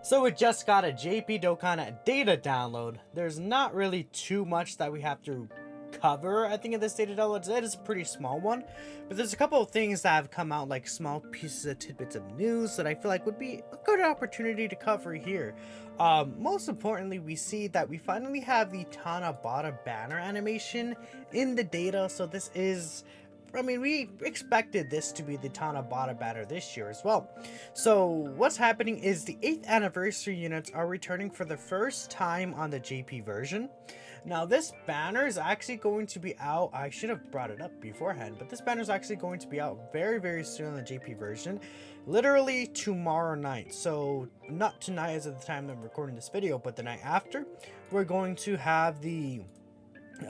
So we just got a JP Dokkan data download. There's not really too much that we have to cover, I think, in this data download. It is a pretty small one, but there's a couple of things that have come out, like small pieces of tidbits of news that I feel like would be a good opportunity to cover here. Most importantly, we see that we finally have the Tanabata banner animation in the data, so this is, I mean, we expected this to be the Tanabata banner this year as well. So what's happening is the 8th anniversary units are returning for the first time on the JP version. Now this banner is actually going to be out, I should have brought it up beforehand, but this banner is actually going to be out very soon on the JP version, literally tomorrow night. So not tonight as of the time I'm recording this video, but the night after, we're going to have the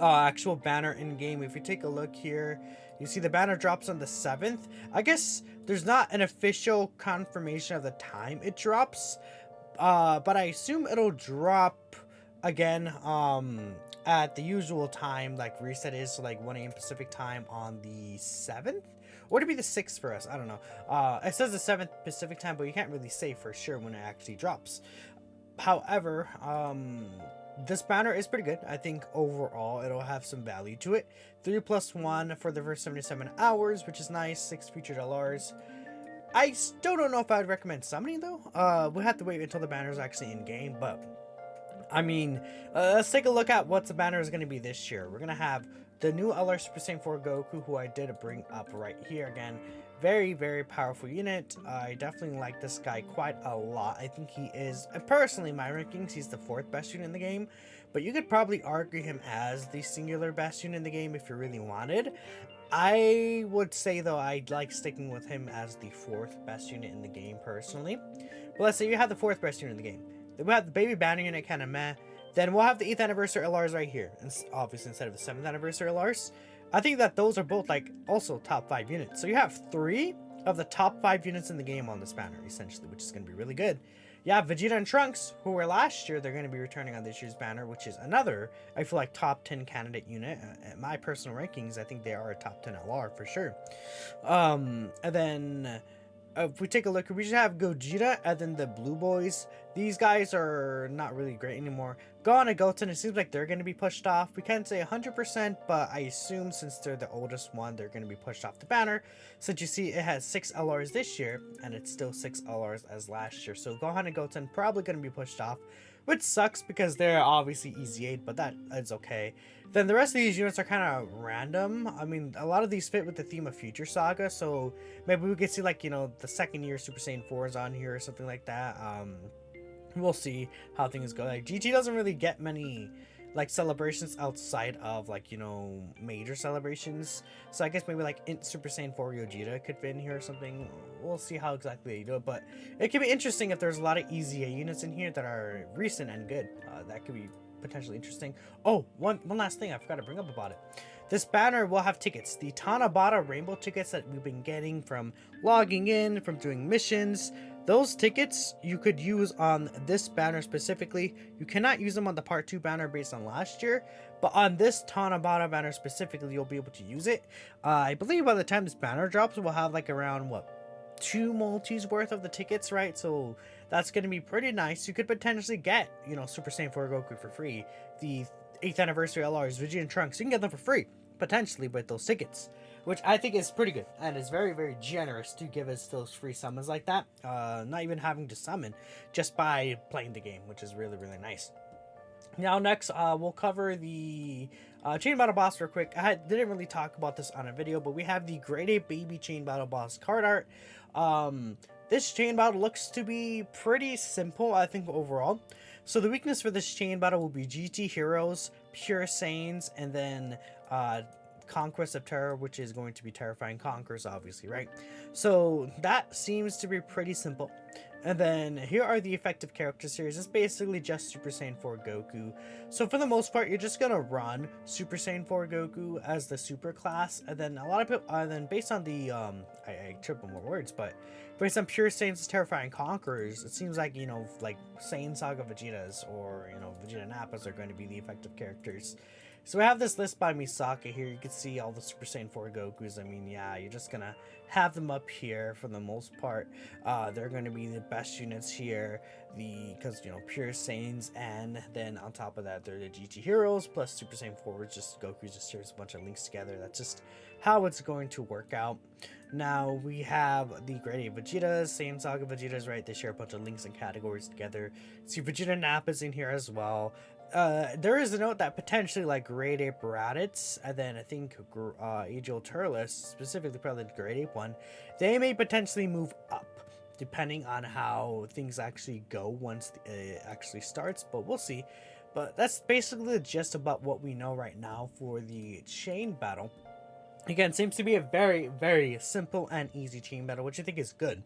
actual banner in game. If you take a look here, you see the banner drops on the 7th. I guess there's not an official confirmation of the time it drops, but I assume it'll drop again at the usual time, like reset is, so like 1 a.m. Pacific time on the 7th, or would it be the 6th for us? I don't know. It says the 7th Pacific time, but you can't really say for sure when it actually drops. However, this banner is pretty good. I think overall it'll have some value to it. 3+1 for the first 77 hours, which is nice. 6 featured LRs. I still don't know if I'd recommend summoning though. We'll have to wait until the banner is actually in game, but I mean, let's take a look at what the banner is going to be this year. We're going to have the new LR Super Saiyan 4 Goku, who I did bring up right here again. Very powerful unit. I definitely like this guy quite a lot. I think he is, personally, my rankings, he's the 4th best unit in the game. But you could probably argue him as the singular best unit in the game if you really wanted. I would say, though, I'd like sticking with him as the 4th best unit in the game, personally. But let's say you have the 4th best unit in the game. Then we'll have the baby banner unit, kind of meh. Then we'll have the 8th anniversary LRs right here. And obviously, instead of the 7th anniversary LRs. I think that those are both, like, also top 5 units. So you have 3 of the top 5 units in the game on this banner, essentially, which is going to be really good. Yeah, Vegeta and Trunks, who were last year, they're going to be returning on this year's banner, which is another, I feel like, top 10 candidate unit. At my personal rankings, I think they are a top 10 LR for sure. And then if we take a look, we just have Gogeta and then the Blue Boys. These guys are not really great anymore. Gohan and Goten, it seems like they're going to be pushed off. We can't say 100%, but I assume since they're the oldest one, they're going to be pushed off the banner. Since you see it has 6 LRs this year, and it's still 6 LRs as last year. So Gohan and Goten probably going to be pushed off, which sucks because they're obviously easy 8, but that is okay. Then the rest of these units are kind of random. I mean, a lot of these fit with the theme of Future Saga, so maybe we could see, like, you know, the 2nd year Super Saiyan 4s on here or something like that. We'll see how things go. Like, GT doesn't really get many, like, celebrations outside of, like, you know, major celebrations. So I guess maybe, like, Super Saiyan 4 Gogeta could fit in here or something. We'll see how exactly they do it. But it could be interesting if there's a lot of easy A units in here that are recent and good. That could be potentially interesting. Oh, one last thing I forgot to bring up about it. This banner will have tickets. The Tanabata rainbow tickets that we've been getting from logging in, from doing missions. Those tickets you could use on this banner specifically. You cannot use them on the Part 2 banner based on last year, but on this Tanabata banner specifically, you'll be able to use it. I believe by the time this banner drops, we'll have like around, what, 2 multis worth of the tickets, right? So that's going to be pretty nice. You could potentially get, you know, Super Saiyan 4 Goku for free. The 8th anniversary LRs, Vegeta and Trunks, you can get them for free, potentially, with those tickets, which I think is pretty good and is very generous to give us those free summons like that, not even having to summon, just by playing the game, which is really nice. Now next, we'll cover the Chain Battle Boss real quick. I didn't really talk about this on a video, but we have the Grade A Baby Chain Battle Boss card art. This chain battle looks to be pretty simple, I think, overall. So the weakness for this chain battle will be GT Heroes, Pure Saiyans, and then Conquest of Terror, which is going to be Terrifying Conquerors, obviously, right? So that seems to be pretty simple. And then here are the effective character series. It's basically just Super Saiyan 4 Goku. So for the most part, you're just gonna run Super Saiyan 4 Goku as the super class, and then a lot of people, then based on the I triple more words, but based on Pure Saiyan's Terrifying Conquerors, it seems like, you know, like Saiyan Saga Vegetas or, you know, Vegeta Nappas are going to be the effective characters. So we have this list by Misaka here. You can see all the Super Saiyan 4 Gokus. I mean, yeah, you're just gonna have them up here for the most part. They're gonna be the best units here. Because, you know, pure Saiyans, and then on top of that, they're the GT heroes plus Super Saiyan 4, which just Goku just shares a bunch of links together. That's just how it's going to work out. Now we have the Grade 8 Vegetas, same Saga Vegetas, right? They share a bunch of links and categories together. See, Vegeta Nappa's in here as well. There is a note that potentially like Grade 8 Raditz, and then I think Age-Old Turles, specifically probably the Grade 8 one, they may potentially move up depending on how things actually go once it actually starts, but we'll see. But that's basically the gist about what we know right now for the chain battle. Again, seems to be a very, very simple and easy chain battle, which I think is good.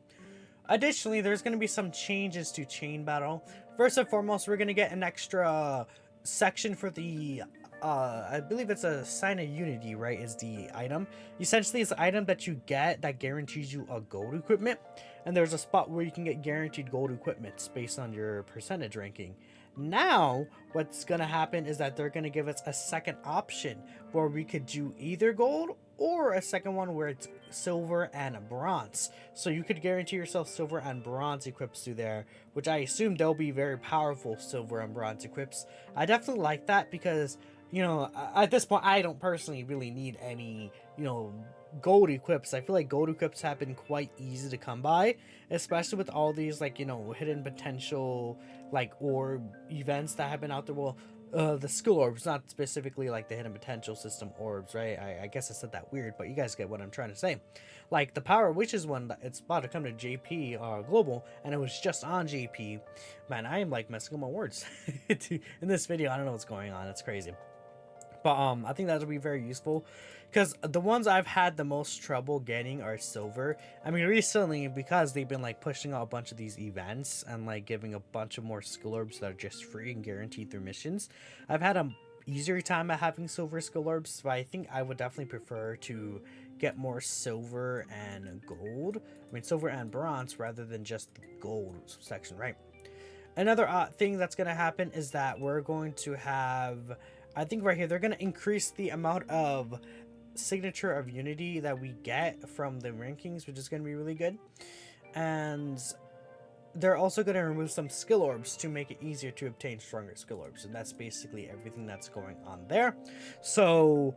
Additionally, there's going to be some changes to chain battle. First and foremost, we're going to get an extra section for the I believe it's a sign of unity, right, is the item. Essentially, it's an item that you get that guarantees you a gold equipment, and there's a spot where you can get guaranteed gold equipments based on your percentage ranking. Now, what's going to happen is that they're going to give us a second option where we could do either gold or a second one where it's silver and bronze. So you could guarantee yourself silver and bronze equips through there, which I assume they'll be very powerful silver and bronze equips. I definitely like that because, you know, at this point, I don't personally really need any, you know, gold equips. I feel like gold equips have been quite easy to come by, especially with all these, like, you know, hidden potential, like, orb events that have been out there. Well, the skill orbs, not specifically like the hidden potential system orbs, right? I guess I said that weird, but you guys get what I'm trying to say. Like the Power Wishes one, it's about to come to JP Global, and it was just on JP. Man, I am like messing up my words in this video. I don't know what's going on. It's crazy. But I think that'll be very useful because the ones I've had the most trouble getting are silver. I mean, recently, because they've been like pushing out a bunch of these events and like giving a bunch of more skill orbs that are just free and guaranteed through missions, I've had a easier time at having silver skill orbs, but I think I would definitely prefer to get more silver and gold. I mean, silver and bronze rather than just the gold section, right? Another thing that's going to happen is that we're going to have, I think right here, they're going to increase the amount of signature of unity that we get from the rankings, which is going to be really good. And they're also going to remove some skill orbs to make it easier to obtain stronger skill orbs. And that's basically everything that's going on there. So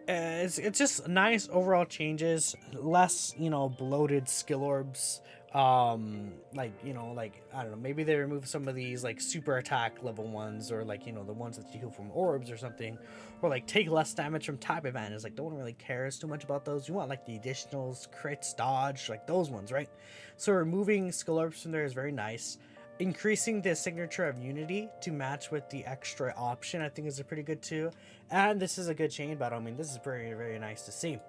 it's just nice overall changes, less, you know, bloated skill orbs. Like, you know, like, I don't know, maybe they remove some of these like super attack level ones, or like, you know, the ones that you heal from orbs or something, or like take less damage from type advantage. Like, no one really cares too much about those. You want like the additionals, crits, dodge, like those ones, right? So removing skill orbs from there is very nice. Increasing the signature of unity to match with the extra option, I think, is a pretty good too. And this is a good chain battle. I mean, this is very, very nice to see.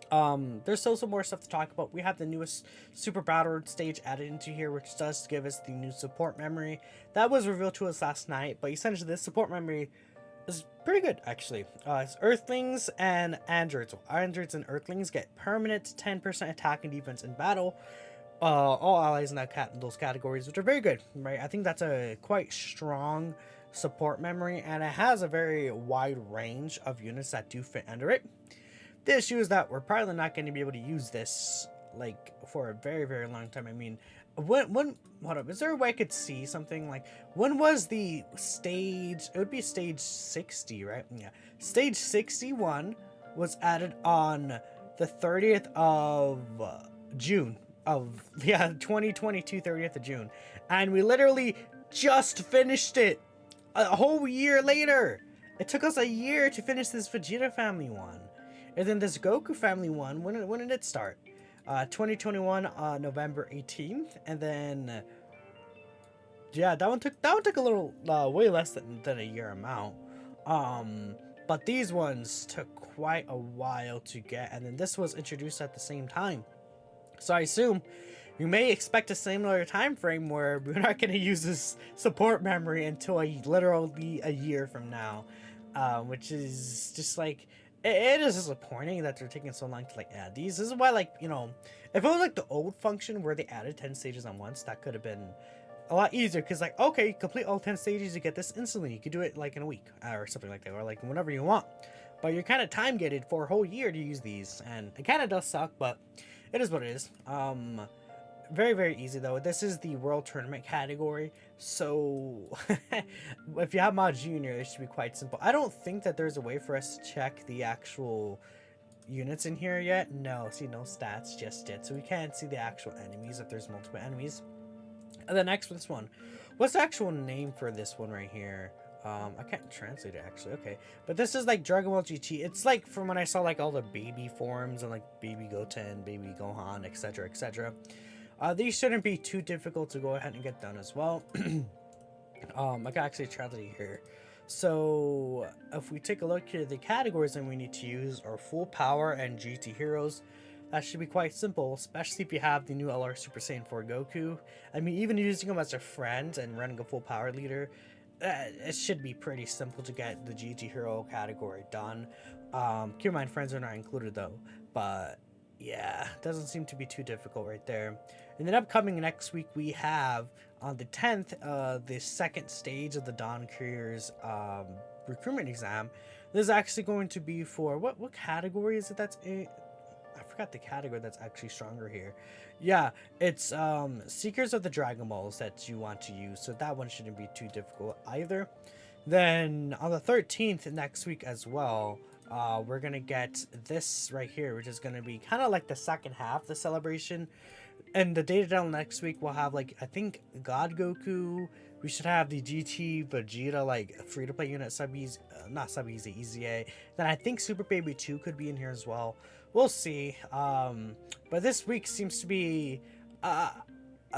There's still some more stuff to talk about. We have the newest Super Battle stage added into here, which does give us the new support memory. That was revealed to us last night, but essentially this support memory is pretty good, actually. It's Earthlings and Androids. So Androids and Earthlings get permanent 10% attack and defense in battle. All allies in those categories, which are very good, right? I think that's a quite strong support memory, and it has a very wide range of units that do fit under it. The issue is that we're probably not going to be able to use this like for a very, very long time. I mean, when hold up, is there a way I could see something? Like, when was the stage? It would be stage 60, right? Yeah, stage 61 was added on the 30th of June of 2022, 30th of June, and we literally just finished it a whole year later. It took us a year to finish this Vegeta family one. And then this Goku family one, when did it start? 2021, November 18th, and then yeah, that one took a little way less than a year amount. But these ones took quite a while to get, and then this was introduced at the same time. So I assume you may expect a similar time frame where we're not going to use this support memory until literally a year from now, which is just like, it is disappointing that they're taking so long to like add these. This is why, like, you know, if it was like the old function where they added 10 stages at once, that could have been a lot easier because like, okay, complete all 10 stages, you get this instantly. You can do it like in a week or something like that, or like whenever you want. But you're kind of time gated for a whole year to use these, and it kind of does suck, but it is what it is. Very, very easy though. This is the World Tournament category, so if you have Mod Junior, it should be quite simple. I don't think that there's a way for us to check the actual units in here yet. No, see, no stats just yet, so we can't see the actual enemies if there's multiple enemies. And then next, this one. What's the actual name for this one right here? I can't translate it actually. Okay, but this is like Dragon Ball GT. It's like from when I saw like all the baby forms and like Baby Goten, Baby Gohan, etc., etc. These shouldn't be too difficult to go ahead and get done as well. I can actually translate here. So if we take a look here, the categories that we need to use are Full Power and GT Heroes. That should be quite simple, especially if you have the new LR Super Saiyan 4 Goku. I mean, even using him as a friend and running a full power leader, it should be pretty simple to get the GT Hero category done. Keep in mind, friends are not included though, but yeah, doesn't seem to be too difficult right there. And then upcoming next week, we have on the 10th, the second stage of the Dawn Courier's recruitment exam. This is actually going to be for, what category is it that's in? I forgot the category that's actually stronger here. Yeah, it's Seekers of the Dragon Balls that you want to use, so that one shouldn't be too difficult either. Then on the 13th next week as well, we're gonna get this right here, which is gonna be kind of like the second half of the celebration. And the data down next week we'll have like, I think, God Goku. We should have the GT Vegeta like free to play unit sub easy, not sub easy, easy A. Then I think Super Baby 2 could be in here as well. We'll see. But this week seems to be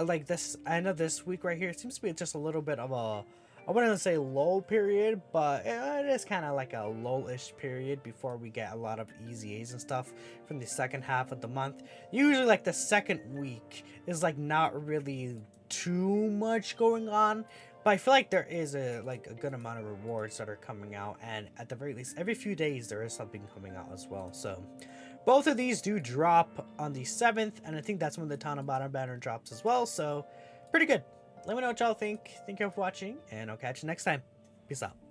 like this end of this week right here. It seems to be just a little bit of a, I wouldn't say low period, but it is kind of like a low-ish period before we get a lot of easy A's and stuff from the second half of the month. Usually like the second week is like not really too much going on, but I feel like there is a good amount of rewards that are coming out, and at the very least every few days there is something coming out as well. So both of these do drop on the 7th, and I think that's when the Tanabata banner drops as well, so pretty good. Let me know what y'all think. Thank you for watching, and I'll catch you next time. Peace out.